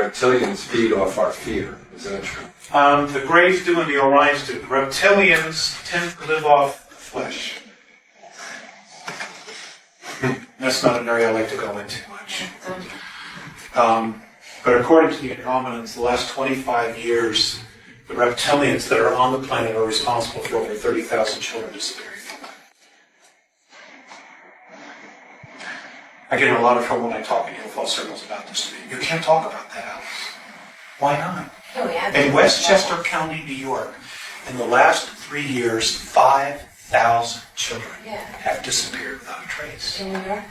reptilians feed off our fear. Is that true? The Greys do and the Orions do. The reptilians tend to live off flesh. That's not an area I like to go into much. But according to the Andromedans, the last 25 years, the reptilians that are on the planet are responsible for over 30,000 children disappearing. I get in a lot of trouble when I talk in UFO circles about this. You can't talk about that, Alice. Why not? In Westchester County, New York, in the last 3 years, 5,000 children have disappeared without a trace. In New York?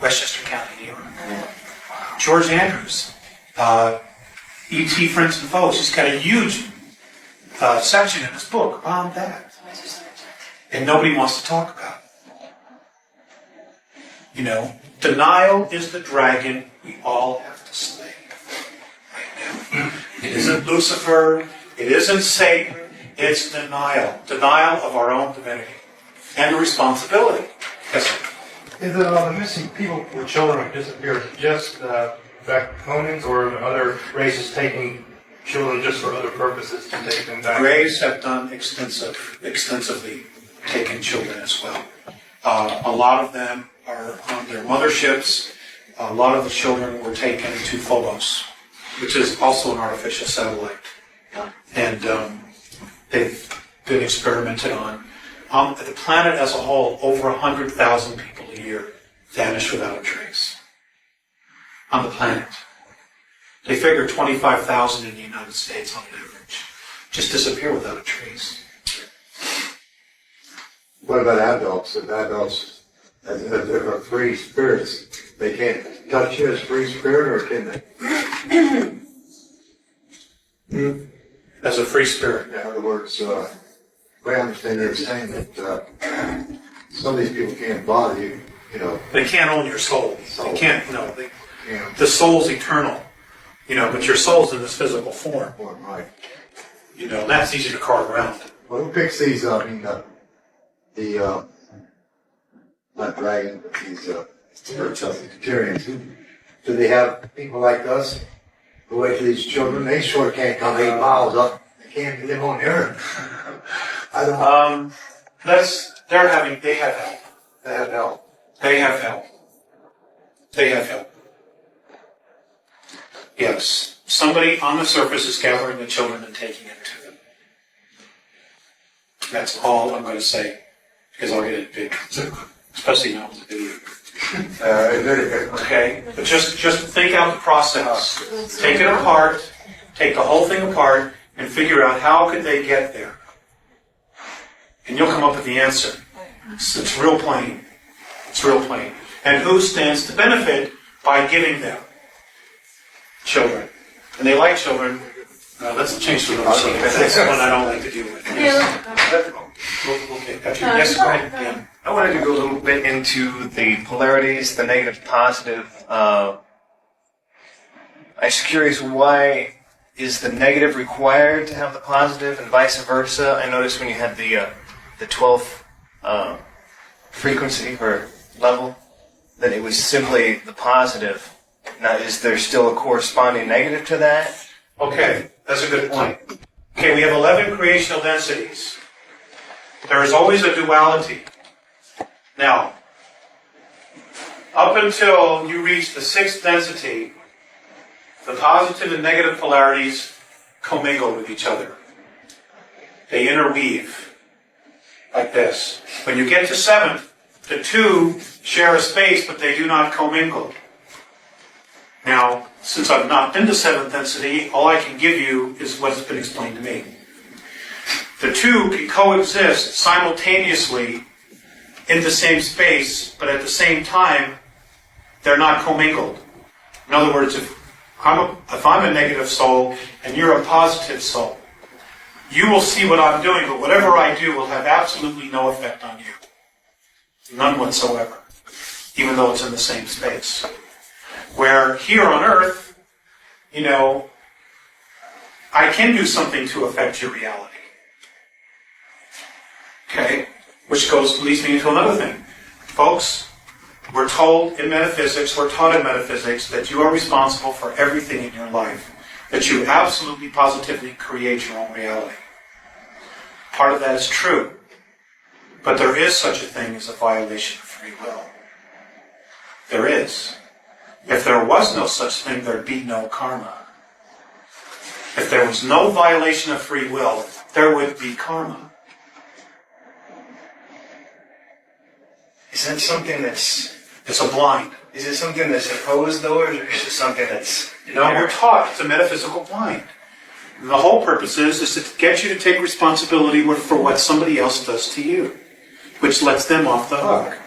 Westchester County, New York. George Andrews, E.T. Friends and Foes, he's got a huge section in his book on that. And nobody wants to talk about it. You know, denial is the dragon we all have to slay. It isn't Lucifer, it isn't Satan, it's denial. Denial of our own divinity. And responsibility. Yes, sir. Is the missing people or children who disappeared just Draconians or other races taking children just for other purposes to take them back? Greys have done extensively taken children as well. A lot of them are on their motherships. A lot of the children were taken to Phobos, which is also an artificial satellite. And they've been experimented on. The planet as a whole, over 100,000 people a year vanish without a trace. On the planet. They figure 25,000 in the United States on average. Just disappear without a trace. What about adults? If adults are free spirits, they can't touch you as free spirit, or can they? As a free spirit. In other words, the way I understand you're saying that some of these people can't bother you, you know. They can't own your soul. They can't, Yeah. the soul's eternal. But your soul's in this physical form. Right. That's easy to cart around. Well, who picks these up? Not dragon, but these Tyrians. Do they have people like us who wait for these children? They sure can't come 8 miles up. They can't live on the earth. I don't know. They have help. They have help. They have help. They have help. Yes. Somebody on the surface is gathering the children and taking it to them. That's all I'm going to say. Because I'll get it big. Especially now with the video. Okay? But just think out the process. Take it apart. Take the whole thing apart and figure out how could they get there. And you'll come up with the answer. It's real plain. It's real plain. And who stands to benefit by giving them? Children. And they like children. Let's change to another subject. That's the one I don't like to deal with. Yes. Okay. Yes, go ahead. Yeah. I wanted to go a little bit into the polarities, the negative, positive. I'm just curious, why is the negative required to have the positive and vice versa? I noticed when you had the 12th frequency or level, that it was simply the positive. Now, is there still a corresponding negative to that? Okay, that's a good point. Okay, we have 11 creational densities. There is always a duality. Now, up until you reach the 6th density, the positive and negative polarities commingle with each other. They interweave, like this. When you get to 7th, the two share a space, but they do not commingle. Now, since I've not been to 7th density, all I can give you is what's been explained to me. The two can coexist simultaneously in the same space, but at the same time, they're not commingled. In other words, if I'm a negative soul and you're a positive soul, you will see what I'm doing, but whatever I do will have absolutely no effect on you. None whatsoever, even though it's in the same space. Where here on Earth, I can do something to affect your reality. Okay? Which leads me into another thing. Folks, we're taught in metaphysics that you are responsible for everything in your life. that you absolutely positively create your own reality. Part of that is true, but there is such a thing as a violation of free will. There is. If there was no such thing, there'd be no karma. If there was no violation of free will, there would be karma. Is that something that's, It's a blind. is it something that's opposed though, or is it something that's... No, we're taught it's a metaphysical blind. And the whole purpose is to get you to take responsibility for what somebody else does to you, which lets them off the hook.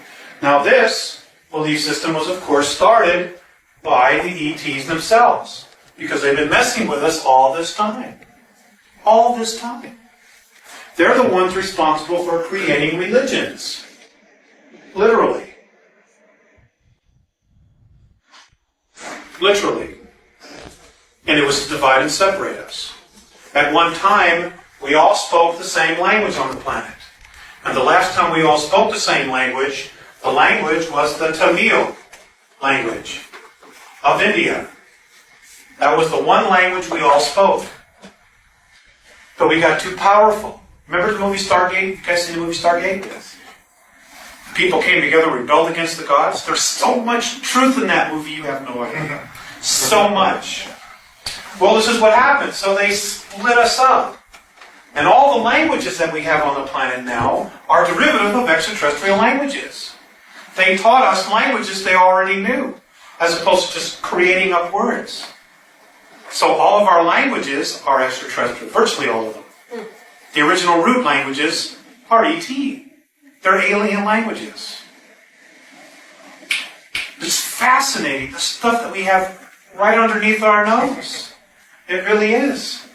Now this belief system was of course started by the ETs themselves, because they've been messing with us all this time. All this time. They're the ones responsible for creating religions. Literally. Literally. And it was to divide and separate us. At one time, we all spoke the same language on the planet. And the last time we all spoke the same language, the language was the Tamil language of India. That was the one language we all spoke. But we got too powerful. Remember the movie Stargate? You guys seen the movie Stargate? Yes. People came together, rebelled against the gods. There's so much truth in that movie, you have no idea. So much. Well, this is what happened. So they split us up. And all the languages that we have on the planet now are derivative of extraterrestrial languages. They taught us languages they already knew, as opposed to just creating up words. So all of our languages are extraterrestrial, virtually all of them. The original root languages are ET. They're alien languages. It's fascinating, the stuff that we have right underneath our nose. It really is.